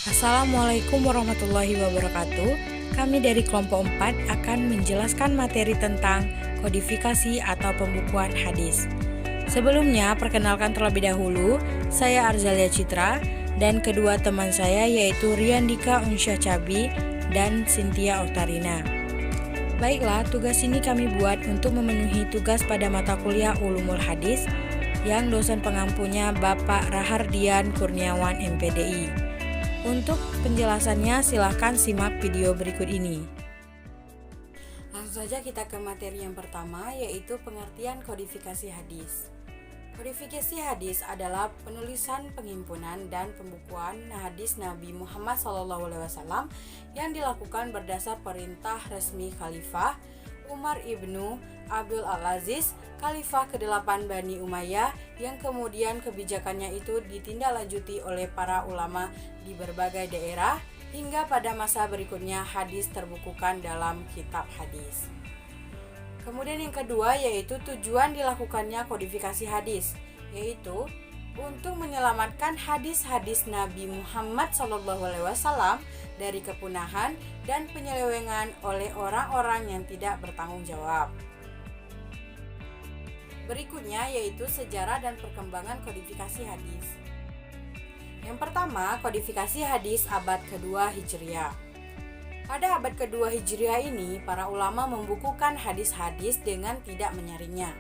Assalamualaikum warahmatullahi wabarakatuh. Kami dari kelompok 4 akan menjelaskan materi tentang kodifikasi atau pembukuan hadis. Sebelumnya, perkenalkan terlebih dahulu, saya Arzalia Citra dan kedua teman saya yaitu Riandika Unsyah Cabi dan Cynthia Oktarina. Baiklah, tugas ini kami buat untuk memenuhi tugas pada mata kuliah Ulumul Hadis yang dosen pengampunya Bapak Rahardian Kurniawan MPDI. Untuk penjelasannya silahkan simak video berikut ini. Langsung saja kita ke materi yang pertama, yaitu pengertian kodifikasi hadis. Kodifikasi hadis adalah penulisan, penghimpunan, dan pembukuan hadis Nabi Muhammad SAW yang dilakukan berdasar perintah resmi Khalifah Umar ibnu Abdul Al-Aziz, Khalifah ke-8 Bani Umayyah, yang kemudian kebijakannya itu ditindaklanjuti oleh para ulama di berbagai daerah, hingga pada masa berikutnya hadis terbukukan dalam kitab hadis. Kemudian yang kedua yaitu tujuan dilakukannya kodifikasi hadis, yaitu untuk menyelamatkan hadis-hadis Nabi Muhammad SAW dari kepunahan dan penyelewengan oleh orang-orang yang tidak bertanggung jawab. Berikutnya yaitu sejarah dan perkembangan kodifikasi hadis. Yang pertama, kodifikasi hadis abad kedua Hijriah. Pada abad kedua Hijriah ini, para ulama membukukan hadis-hadis dengan tidak menyaringnya,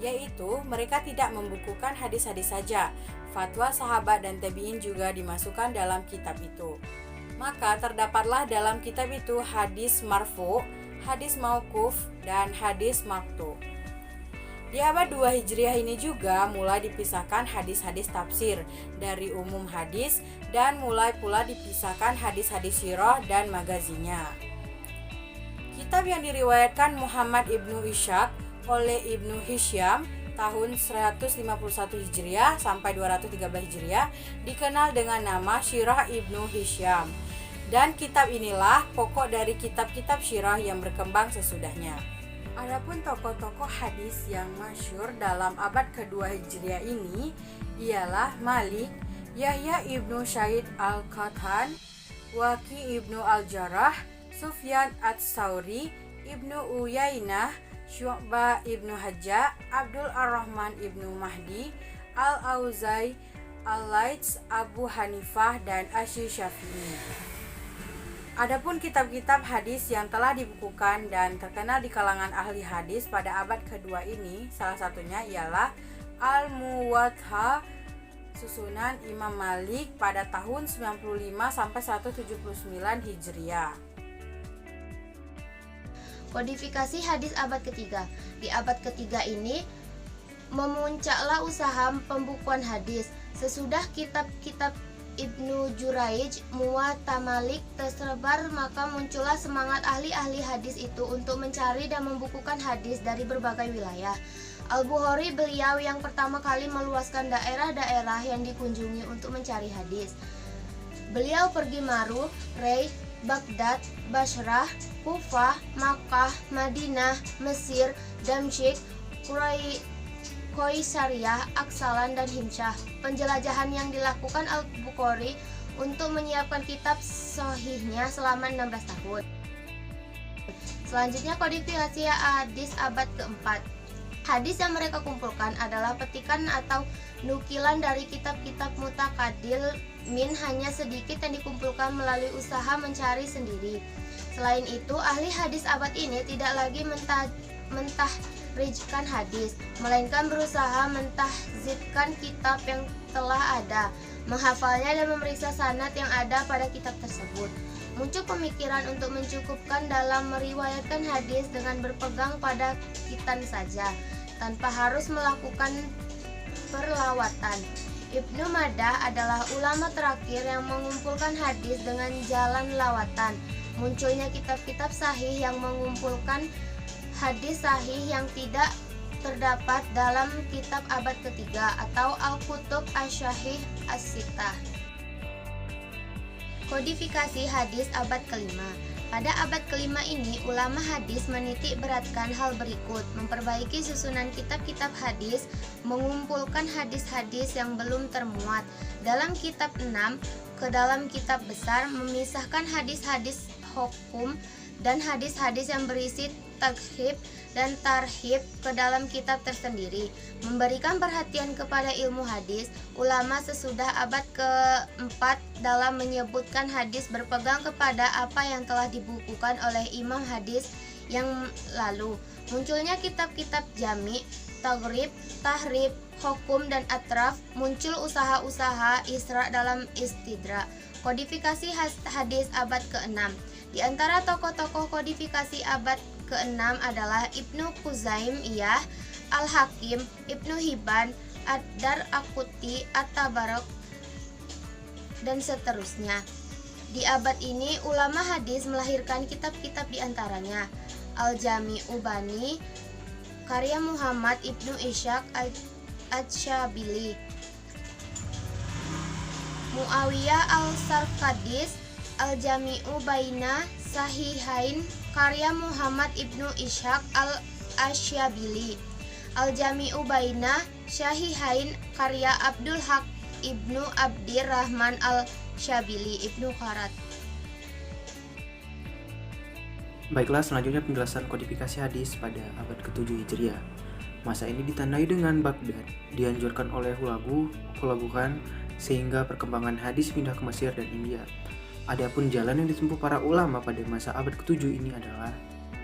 yaitu mereka tidak membukukan hadis-hadis saja. Fatwa sahabat dan tabi'in juga dimasukkan dalam kitab itu. Maka terdapatlah dalam kitab itu hadis marfu, hadis mauquf, dan hadis maqtu. Di abad 2 Hijriah ini juga mulai dipisahkan hadis-hadis tafsir dari umum hadis dan mulai pula dipisahkan hadis-hadis sirah dan magazinya. Kitab yang diriwayatkan Muhammad ibnu Ishaq oleh Ibnu Hisyam tahun 151 Hijriah sampai 213 Hijriah dikenal dengan nama Syirah Ibnu Hisyam. Dan kitab inilah pokok dari kitab-kitab syirah yang berkembang sesudahnya. Adapun tokoh-tokoh hadis yang masyhur dalam abad kedua Hijriah ini ialah Malik, Yahya ibnu Sa'id al-Qattan, Waqi ibnu al-Jarrah, Sufyan ats-Tsauri, Ibnu Uyainah, Syu'bah ibnu Hajjaj, Abdul Ar-Rahman ibnu Mahdi, Al-Auza'i, Al-Laits, Abu Hanifah, dan Asy-Syafi'i. Adapun kitab-kitab hadis yang telah dibukukan dan terkenal di kalangan ahli hadis pada abad kedua ini, salah satunya ialah Al-Muwatta susunan Imam Malik pada tahun 95 sampai 179 Hijriah. Kodifikasi hadis abad ketiga. Di abad ketiga ini memuncaklah usaha pembukuan hadis. Sesudah kitab-kitab Ibnu Juraij, Muwatta Malik tersebar, maka muncullah semangat ahli-ahli hadis itu untuk mencari dan membukukan hadis dari berbagai wilayah. Al-Bukhari beliau yang pertama kali meluaskan daerah-daerah yang dikunjungi untuk mencari hadis. Beliau pergi Maru, Ray, Baghdad, Basrah, Kufah, Makkah, Madinah, Mesir, Damsyik, Qaisariyah, Aksalan, dan Himsyah. Penjelajahan yang dilakukan Al-Bukhari untuk menyiapkan kitab sahihnya selama 16 tahun. Selanjutnya kodifikasi hadis abad keempat. Hadis yang mereka kumpulkan adalah petikan atau nukilan dari kitab-kitab mutakadil min, hanya sedikit yang dikumpulkan melalui usaha mencari sendiri. Selain itu, ahli hadis abad ini tidak lagi mentahrijkan hadis, melainkan berusaha mentahzibkan kitab yang telah ada, menghafalnya dan memeriksa sanad yang ada pada kitab tersebut. Muncul pemikiran untuk mencukupkan dalam meriwayatkan hadis dengan berpegang pada kitan saja, tanpa harus melakukan perlawatan. Ibnu Madah adalah ulama terakhir yang mengumpulkan hadis dengan jalan lawatan. Munculnya kitab-kitab sahih yang mengumpulkan hadis sahih yang tidak terdapat dalam kitab abad ketiga atau Al-Kutub Asy-Syahih As-Sittah. Kodifikasi hadis abad kelima. Pada abad kelima ini, ulama hadis menitik beratkan hal berikut: memperbaiki susunan kitab-kitab hadis, mengumpulkan hadis-hadis yang belum termuat dalam kitab 6, ke dalam kitab besar, memisahkan hadis-hadis hukum dan hadis-hadis yang berisi taghib dan tarhib ke dalam kitab tersendiri. Memberikan perhatian kepada ilmu hadis, ulama sesudah abad keempat dalam menyebutkan hadis berpegang kepada apa yang telah dibukukan oleh imam hadis yang lalu. Munculnya kitab-kitab jami, taghrib, tahrib, hukum, dan atraf. Muncul usaha-usaha isra dalam istidrak. Kodifikasi hadis abad ke-6. Di antara tokoh-tokoh kodifikasi abad ke-6 adalah Ibnu Khuzaimiyah, Al-Hakim, Ibnu Hibban, Ad-Daraqutni, At-Tabarok, dan seterusnya. Di abad ini, ulama hadis melahirkan kitab-kitab di antaranya Al-Jami'u Bani, karya Muhammad Ibnu Ishaq Al-Syabili, Muawiyah Al-Sarkadis, Al-Jami'u Baina Sahihain, karya Muhammad Ibnu Ishaq Al-Asyabili, Al-Jami'u Baina Sahihain, karya Abdul Haq Ibnu Abdir Rahman Al-Syabili, Ibnu Kharat. Baiklah, selanjutnya penjelasan kodifikasi hadis pada abad ke-7 Hijriah. Masa ini ditandai dengan Baghdad, dianjurkan oleh Hulagu Khan, sehingga perkembangan hadis pindah ke Mesir dan India. Adapun jalan yang ditempuh para ulama pada masa abad ke-7 ini adalah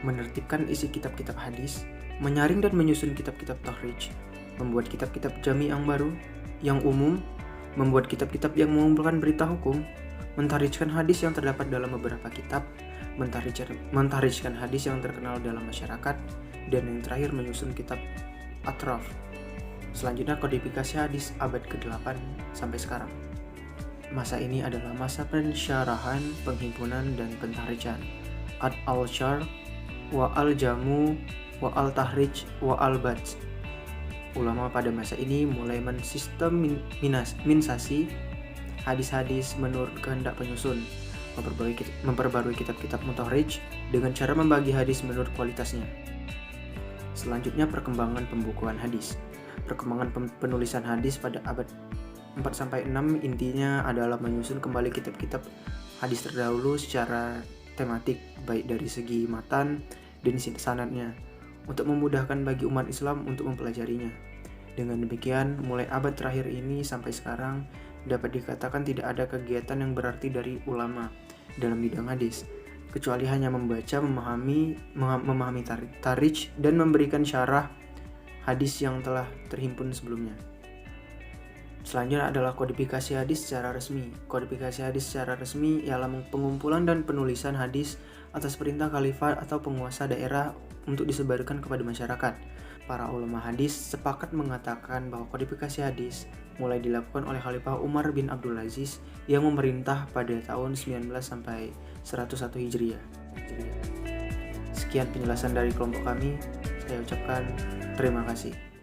menertibkan isi kitab-kitab hadis, menyaring dan menyusun kitab-kitab takhrij, membuat kitab-kitab jami yang baru, yang umum, membuat kitab-kitab yang mengumpulkan berita hukum, mentarijkan hadis yang terdapat dalam beberapa kitab, mentarijkan hadis yang terkenal dalam masyarakat, dan yang terakhir menyusun kitab atraf. Selanjutnya kodifikasi hadis abad ke-8 sampai sekarang. Masa ini adalah masa pensyarahan, penghimpunan, dan pentahrijan. Al-Shar, wa al-Jamu, wa al-Tahrij, wa al-Badz. Ulama pada masa ini mulai mensistematisasi hadis-hadis menurut kehendak penyusun, memperbarui kitab-kitab mutahrij dengan cara membagi hadis menurut kualitasnya. Selanjutnya perkembangan pembukuan hadis. Perkembangan penulisan hadis pada abad 4-6 intinya adalah menyusun kembali kitab-kitab hadis terdahulu secara tematik, baik dari segi matan dan sanadnya, untuk memudahkan bagi umat Islam untuk mempelajarinya. Dengan demikian, mulai abad terakhir ini sampai sekarang dapat dikatakan tidak ada kegiatan yang berarti dari ulama dalam bidang hadis, kecuali hanya membaca, memahami tarikh, dan memberikan syarah hadis yang telah terhimpun sebelumnya. Selanjutnya adalah kodifikasi hadis secara resmi. Kodifikasi hadis secara resmi ialah pengumpulan dan penulisan hadis atas perintah khalifah atau penguasa daerah untuk disebarkan kepada masyarakat. Para ulama hadis sepakat mengatakan bahwa kodifikasi hadis mulai dilakukan oleh Khalifah Umar bin Abdul Aziz yang memerintah pada tahun 19 sampai 101 Hijriah. Sekian penjelasan dari kelompok kami. Saya ucapkan terima kasih.